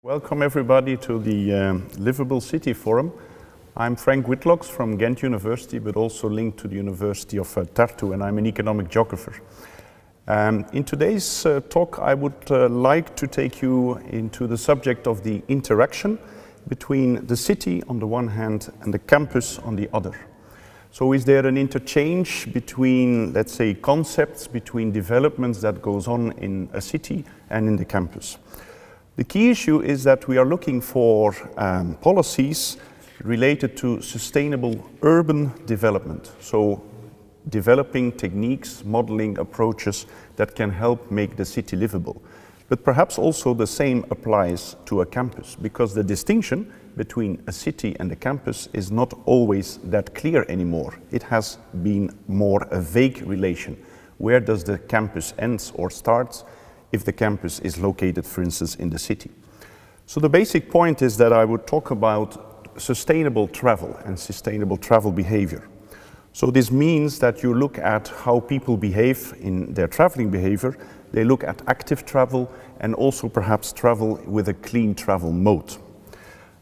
Welcome everybody to the Livable City Forum. I'm Frank Witlox from Ghent University, but also linked to the University of Tartu, and I'm an economic geographer. In today's talk, I would like to take you into the subject of the interaction between the city on the one hand and the campus on the other. So is there an interchange between, let's say, concepts, between developments that goes on in a city and in the campus? The key issue is that we are looking for policies related to sustainable urban development. So developing techniques, modeling approaches that can help make the city livable. But perhaps also the same applies to a campus, because the distinction between a city and a campus is not always that clear anymore. It has been more a vague relation. Where does the campus end or start if the campus is located, for instance, in the city? So the basic point is that I would talk about sustainable travel and sustainable travel behavior. So this means that you look at how people behave in their traveling behavior. They look at active travel and also perhaps travel with a clean travel mode.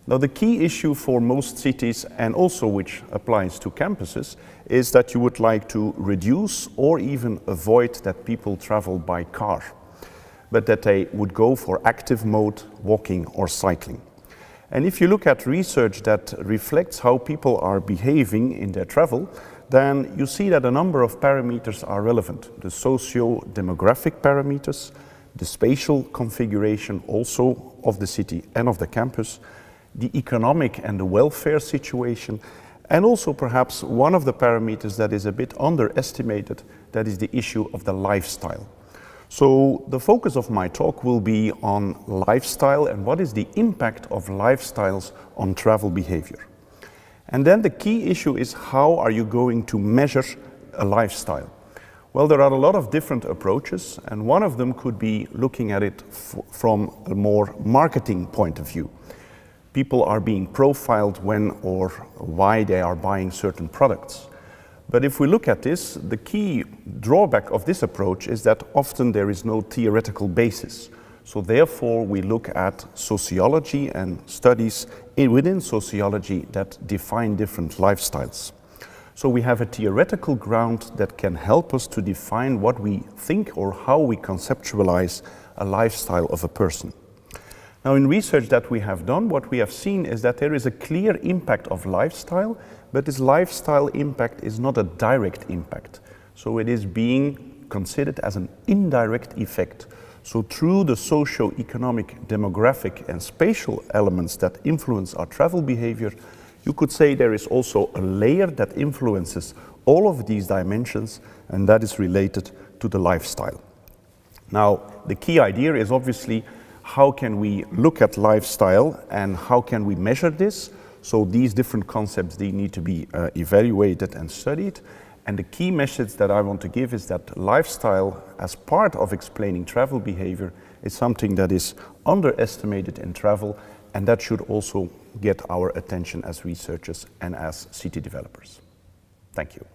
Now the key issue for most cities, and also which applies to campuses, is that you would like to reduce or even avoid that people travel by car, but that they would go for active mode, walking or cycling. And if you look at research that reflects how people are behaving in their travel, then you see that a number of parameters are relevant. The socio-demographic parameters, the spatial configuration also of the city and of the campus, the economic and the welfare situation, and also perhaps one of the parameters that is a bit underestimated, that is the issue of the lifestyle. So the focus of my talk will be on lifestyle and what is the impact of lifestyles on travel behavior. And then the key issue is, how are you going to measure a lifestyle? Well, there are a lot of different approaches, and one of them could be looking at it from a more marketing point of view. People are being profiled when or why they are buying certain products. But if we look at this, the key drawback of this approach is that often there is no theoretical basis. So therefore we look at sociology and studies within sociology that define different lifestyles. So we have a theoretical ground that can help us to define what we think or how we conceptualize a lifestyle of a person. Now in research that we have done, what we have seen is that there is a clear impact of lifestyle, but this lifestyle impact is not a direct impact. So it is being considered as an indirect effect. So through the socio-economic, demographic and spatial elements that influence our travel behavior, you could say there is also a layer that influences all of these dimensions, and that is related to the lifestyle. Now, the key idea is obviously, how can we look at lifestyle and how can we measure this? So these different concepts, they need to be evaluated and studied. And the key message that I want to give is that lifestyle, as part of explaining travel behavior, is something that is underestimated in travel, and that should also get our attention as researchers and as city developers. Thank you.